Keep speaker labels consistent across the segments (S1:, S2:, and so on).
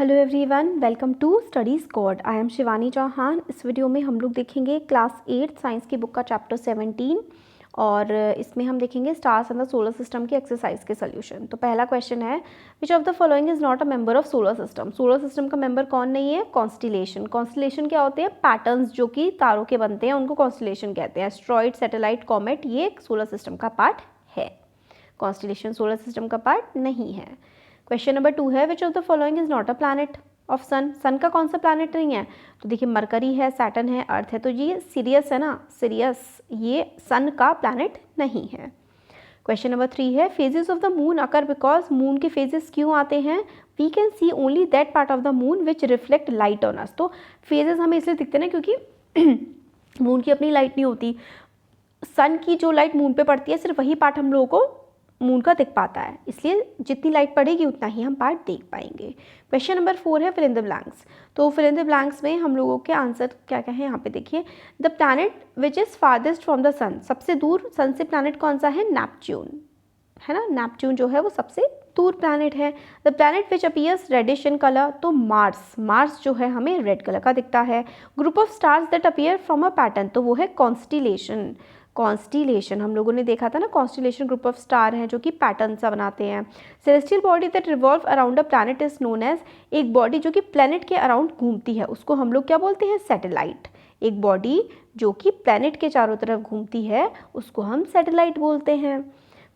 S1: Hello everyone, welcome to Study Squad. I am Shivani Chauhan. इस video में हम लोग देखेंगे क्लास 8 साइंस की बुक का चैप्टर 17 और इसमें हम देखेंगे stars and the solar system की एक्सरसाइज के सोल्यूशन। तो पहला क्वेश्चन है, which of the following is not a member of solar system. Solar system का मेंबर कौन नहीं है? कॉन्स्टिलेशन। कॉन्स्टिलेशन क्या होते हैं? पैटर्न्स जो कि तारों के बनते हैं, उनको कॉन्स्टिलेशन कहते हैं। एस्ट्रॉइड, सैटेलाइट, कॉमेट, ये सोलर सिस्टम का पार्ट है। कॉन्स्टिलेशन सोलर सिस्टम का पार्ट नहीं है। क्वेश्चन नंबर 2 है, which of the following is not a planet of sun. Sun का कौन सा प्लैनेट नहीं है? तो देखिए, मरकरी है, सैटर्न है, अर्थ है, तो ये सीरियस है ना, सीरियस, ये सन का प्लैनेट नहीं है। क्वेश्चन नंबर 3 है, phases of the moon occur because. Moon के फेजेस क्यों आते हैं? We can see only that part of the moon which reflect light on us. तो फेजेस हमें इसलिए दिखते हैं ना क्योंकि मून की अपनी लाइट नहीं होती। सन की जो लाइट मून पे पड़ती है, सिर्फ वही पार्ट हम लोगों को मून का दिख पाता है, इसलिए जितनी लाइट पड़ेगी उतना ही हम पार्ट देख पाएंगे। क्वेश्चन नंबर 4 है, फिल इन द ब्लैंक्स। तो फिल इन द ब्लैंक्स में हम लोगों के आंसर क्या क्या है यहाँ पे देखिए। The planet which is farthest from the sun. सबसे दूर सन से प्लैनेट कौन सा है? नेपच्यून है ना। नेपच्यून जो है वो सबसे दूर प्लैनेट है। The planet which appears reddish in colour. तो मार्स, मार्स जो है हमें रेड कलर का दिखता है। Group of stars that appear from a pattern. तो वो है कॉन्स्टिलेशन। कॉन्स्टिलेशन हम लोगों ने देखा था ना, कॉन्स्टिलेशन ग्रुप ऑफ स्टार हैं जो कि पैटर्न सा बनाते हैं। Celestial body that revolve around a planet is known as. एक बॉडी जो कि प्लैनेट के अराउंड घूमती है उसको हम लोग क्या बोलते हैं? सैटेलाइट। एक बॉडी जो कि प्लैनेट के चारों तरफ घूमती है उसको हम सैटेलाइट बोलते हैं।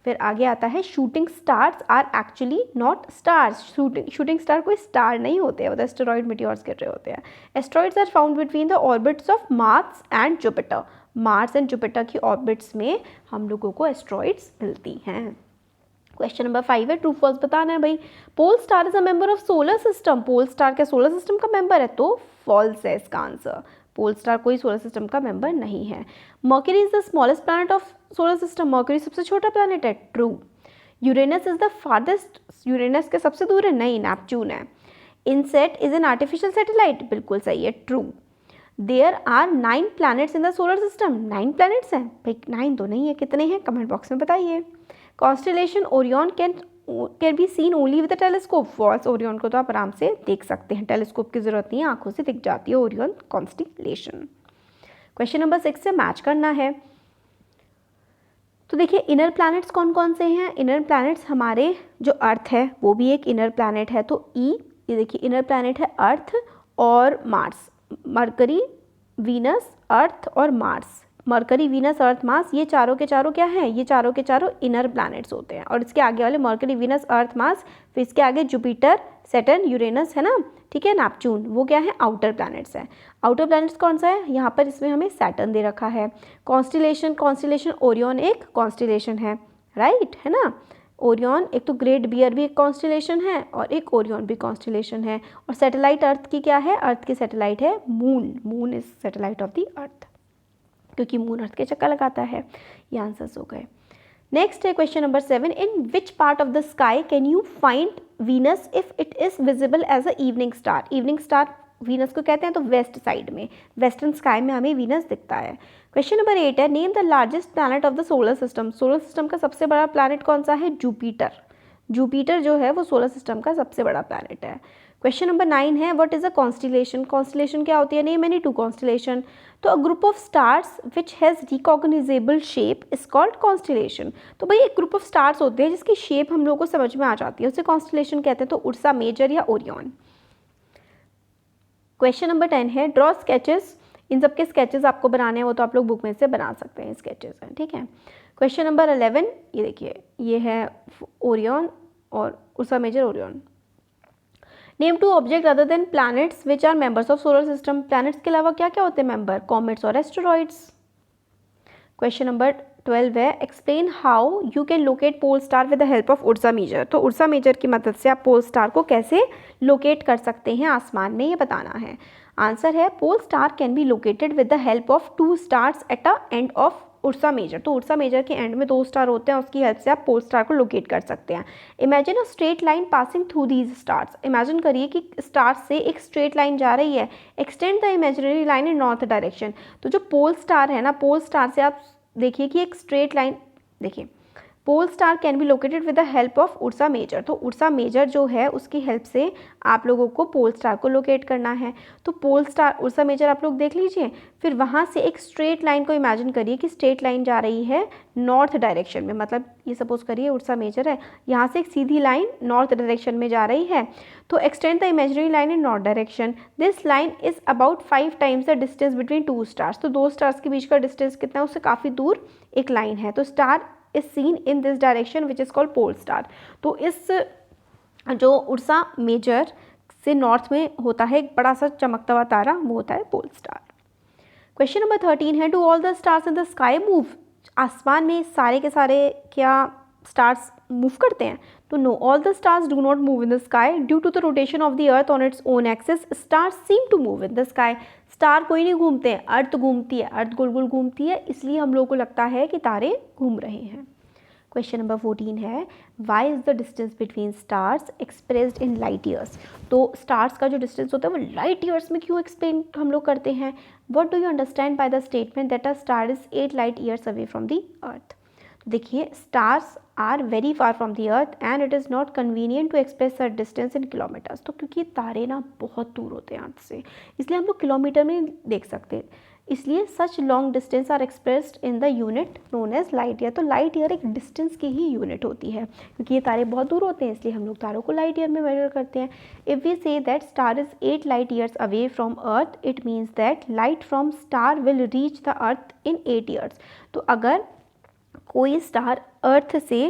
S1: फिर आगे आता है, shooting stars are actually not stars. Shooting star कोई स्टार नहीं होते हैं, वो तो एस्टेरॉइड मीटियोर्स कह रहे होते हैं। Asteroids are found between the orbits of Mars and Jupiter. Mars and Jupiter की ऑर्बिट्स में हम लोगों को एस्टेरॉइड्स मिलती हैं। क्वेश्चन नंबर 5 है, ट्रू फॉल्स बताना है भाई। Pole star is a member of solar system. Pole star क्या सोलर सिस्टम का मेंबर है? तो फॉल्स है इसका आंसर। पोल स्टार कोई सोलर सिस्टम का मेंबर नहीं है। Mercury is the smallest planet of solar system. Mercury सबसे छोटा प्लैनेट है। True. Uranus is the farthest. Uranus के सबसे दूर है? नहीं, नेपच्यून है। INSAT is an artificial satellite. बिल्कुल सही है, true. There are 9 planets in the solar system. 9 planets हैं भाई? 9 तो नहीं है, कितने हैं कमेंट बॉक्स में बताइए। Constellation Orion can be seen only with a telescope. False. Orion को तो आप आराम से देख सकते हैं, टेलीस्कोप की जरूरत नहीं है, आंखों से दिख जाती है ओरियन कॉन्स्टेलेशन। क्वेश्चन नंबर 6 से मैच करना है। तो देखिए, इनर प्लैनेट्स कौन कौन से हैं? इनर प्लैनेट्स हमारे जो अर्थ है वो भी एक इनर प्लैनेट है, तो ये देखिए इनर प्लैनेट है अर्थ और मार्स। मरकरी, वीनस, अर्थ और मार्स। मरकरी, वीनस, अर्थ, मार्स, ये चारों के चारों क्या हैं? ये चारों के चारों इनर प्लैनेट्स होते हैं। और इसके आगे वाले मरकरी, वीनस, अर्थ, मार्स, फिर इसके आगे जुपिटर, सैटर्न, यूरेनस है ना, ठीक है, नेपच्यून, वो क्या है? आउटर प्लैनेट्स है। आउटर प्लैनेट्स कौन सा है? यहाँ पर इसमें हमें सैटर्न दे रखा है। कॉन्स्टिलेशन ओरियन एक कॉन्स्टिलेशन है, राइट है ना। ओरियन एक तो ग्रेट बियर भी एक कॉन्स्टिलेशन है और एक ओरियन भी कॉन्स्टिलेशन है। और सैटेलाइट अर्थ की क्या है? अर्थ की सैटेलाइट है moon. Moon is satellite of the अर्थ, क्योंकि मून अर्थ के चक्कर लगाता है। ये आंसर्स हो गए। नेक्स्ट है question number 7, in which part of the sky can you find Venus if it is visible as a evening star. Evening star Venus को कहते हैं, तो वेस्ट साइड में, वेस्टर्न स्काई में हमें वीनस दिखता है। क्वेश्चन नंबर 8 है, name the largest planet of the solar system. Solar system का सबसे बड़ा प्लैनेट कौन सा है? जुपिटर। जुपिटर जो है वो सोलर सिस्टम का सबसे बड़ा प्लैनेट है। क्वेश्चन नंबर 9 है, what is a constellation. Constellation क्या होती है? Name any 2 constellation. तो a group of stars which has recognisable shape is called constellation. तो भाई एक ग्रुप ऑफ स्टार्स होते हैं जिसकी शेप हम लोगों को समझ में आ जाती है, उसे कॉन्स्टिलेशन कहते हैं। तो उर्सा मेजर या ओरियन। क्वेश्चन नंबर 10 है, ड्रॉ स्केचेस। इन सब के स्केचेस आपको बनाने हैं, वो तो आप लोग बुक में से बना सकते हैं, स्केचेस हैं, ठीक है। क्वेश्चन नंबर 11, ये देखिए, ये है ओरियन और Ursa Major, Orion. Name 2 object other than planets which are members of solar system. Planets के अलावा क्या क्या होते हैं मेंबर? कॉमेट्स और एस्टेरॉइड्स। क्वेश्चन नंबर 12 है, explain how you can locate pole star with the help of Ursa Major. तो Ursa Major की मदद से आप पोल स्टार को कैसे लोकेट कर सकते हैं आसमान में, ये बताना है। आंसर है, pole star can be located with the help of 2 stars at a end of Ursa Major. तो उर्सा मेजर के एंड में 2 स्टार होते हैं, उसकी हेल्प से आप पोल स्टार को लोकेट कर सकते हैं। Imagine a straight line passing through these stars. Imagine करिए कि स्टार से एक स्ट्रेट लाइन जा रही है। Extend the imaginary line in north direction. तो जो पोल स्टार है ना, पोल स्टार से आप देखिए कि एक स्ट्रेट लाइन, देखिए pole star can be located with the help of Ursa Major. तो उर्सा मेजर जो है उसकी हेल्प से आप लोगों को पोल स्टार को लोकेट करना है। तो पोल स्टार उर्सा मेजर आप लोग देख लीजिए। फिर वहाँ से एक स्ट्रेट लाइन को इमेजिन करिए कि स्ट्रेट लाइन जा रही है नॉर्थ डायरेक्शन में, मतलब ये सपोज करिए उर्सा मेजर है, यहाँ से एक सीधी लाइन नॉर्थ डायरेक्शन में जा रही है। तो extend the imaginary line in north direction. This line is about 5 times the distance between 2 stars. तो 2 स्टार्स के बीच का डिस्टेंस कितना है, उससे काफ़ी दूर एक लाइन है। तो star is seen in this direction which is called pole star. तो इस जो उर्सा मेजर से नॉर्थ में होता है एक बड़ा सा चमकता हुआ तारा, वो होता है पोल स्टार। क्वेश्चन नंबर 13 है, do all the stars in the sky move. आसमान में सारे के सारे क्या स्टार्स मूव करते हैं? तो no, all the stars do not move in the sky due to the rotation of the earth on its own axis. Stars seem to move in the sky. Star कोई नहीं घूमते हैं, अर्थ घूमती है, अर्थ गोल गोल घूमती है, इसलिए हम लोगों को लगता है कि तारे घूम रहे हैं। क्वेश्चन नंबर 14 है, why is the distance between stars expressed in light years. तो स्टार्स का जो डिस्टेंस होता है वो लाइट ईयर्स में क्यों एक्सप्लेन हम लोग करते हैं? What do you understand by the statement that a star is 8 light years away from the earth. देखिए, stars are very far from the earth and it is not convenient to express such distance in kilometres. तो क्योंकि तारे ना बहुत दूर होते हैं अर्थ से, इसलिए हम लोग किलोमीटर में देख सकते हैं, इसलिए such long distance are expressed in the unit known as light year. तो लाइट ईयर एक डिस्टेंस की ही यूनिट होती है, क्योंकि ये तारे बहुत दूर होते हैं इसलिए हम लोग तारों को लाइट ईयर में मेजर करते हैं। If we say that star is 8 light years away from earth, it means that light from star will reach the earth in 8 years. तो अगर कोई स्टार अर्थ से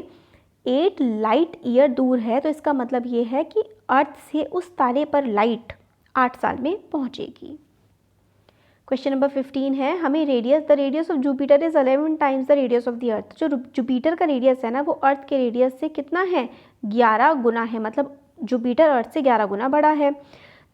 S1: 8 लाइट ईयर दूर है तो इसका मतलब ये है कि अर्थ से उस तारे पर लाइट 8 साल में पहुंचेगी। क्वेश्चन नंबर 15 है, हमें the radius of Jupiter is 11 times the radius of the अर्थ। जो जुपिटर का रेडियस है ना वो अर्थ के रेडियस से कितना है, 11 गुना है, मतलब जुपिटर अर्थ से 11 गुना बड़ा है।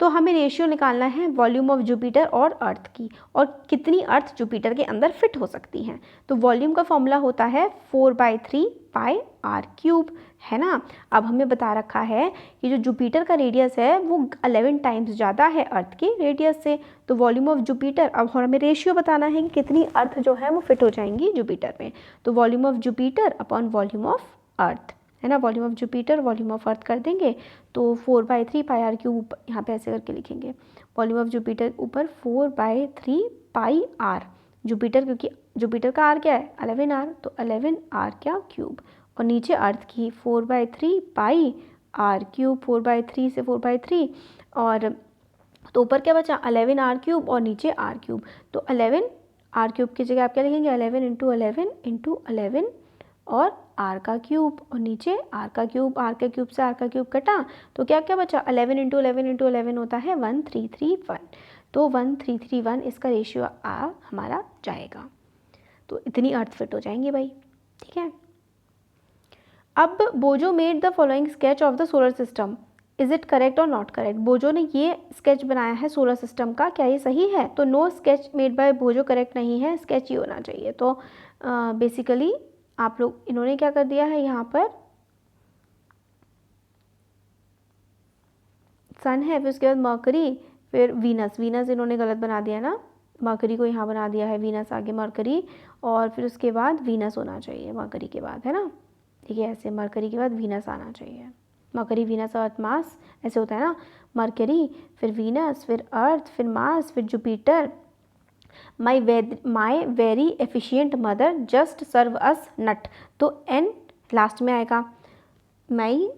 S1: तो हमें रेशियो निकालना है वॉल्यूम ऑफ जुपिटर और अर्थ की, और कितनी अर्थ जुपिटर के अंदर फिट हो सकती हैं। तो वॉल्यूम का फॉर्मूला होता है 4/3 पाई आर क्यूब, है ना। अब हमें बता रखा है कि जो जुपिटर का रेडियस है वो 11 टाइम्स ज़्यादा है अर्थ के रेडियस से। तो वॉल्यूम ऑफ जुपिटर, अब हमें रेशियो बताना है कि कितनी अर्थ जो है वो फिट हो जाएंगी जुपिटर में। तो volume of Jupiter upon volume of earth, है ना। Volume of Jupiter volume of earth कर देंगे तो 4/3 पाई आर क्यूब यहाँ पे ऐसे करके लिखेंगे। वॉल्यूम ऑफ जुपिटर ऊपर 4/3 पाई आर, जुपिटर क्योंकि जुपिटर का आर क्या है 11 आर, तो 11 आर क्या क्यूब, और नीचे अर्थ की 4/3 पाई आर क्यूब, 4/3 से 4/3, और तो ऊपर क्या बचा 11 आर क्यूब और नीचे आर क्यूब। तो 11 आर क्यूब की जगह आप क्या लिखेंगे 11 × 11 × 11 और आर का क्यूब, और नीचे आर का क्यूब, आर के क्यूब से आर का क्यूब कटा तो क्या क्या बचा 11 × 11 × 11 होता है 1331। तो 1331 इसका रेशियो हमारा जाएगा। तो इतनी अर्थ फिट हो जाएंगी भाई, ठीक है। अब बोजो made the following sketch of the solar system, is it correct और नॉट करेक्ट। बोजो ने ये स्केच बनाया है सोलर सिस्टम का, क्या ये सही है? तो नो स्केच मेड बाय बोजो करेक्ट नहीं है, स्केच ही होना चाहिए। तो बेसिकली आप लोग इन्होंने क्या कर दिया है, यहाँ पर सन है, फिर उसके बाद मर्करी, फिर वीनस इन्होंने गलत बना दिया ना, मर्करी को यहाँ बना दिया है, वीनस आगे मर्करी, और फिर उसके बाद वीनस होना चाहिए मर्करी के बाद, है ना। ठीक है, ऐसे मर्करी के बाद वीनस आना चाहिए। मर्करी वीनस अर्थ मार्स ऐसे होता है ना, मर्करी फिर वीनस फिर अर्थ फिर मार्स फिर Jupiter. My very efficient mother just serve us nut, तो एन लास्ट में आएगा। My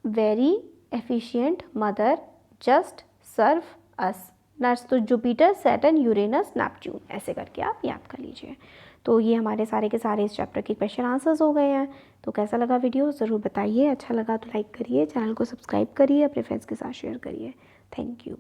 S1: very efficient mother just serve us nuts, तो जुपिटर सैटर्न यूरेनस नेपच्यून ऐसे करके आप याद कर लीजिए। तो ये हमारे सारे के सारे इस चैप्टर के क्वेश्चन आंसर्स हो गए हैं। तो कैसा लगा वीडियो ज़रूर बताइए, अच्छा लगा तो लाइक करिए, चैनल को सब्सक्राइब करिए, अपने फ्रेंड्स के साथ शेयर करिए। Thank you.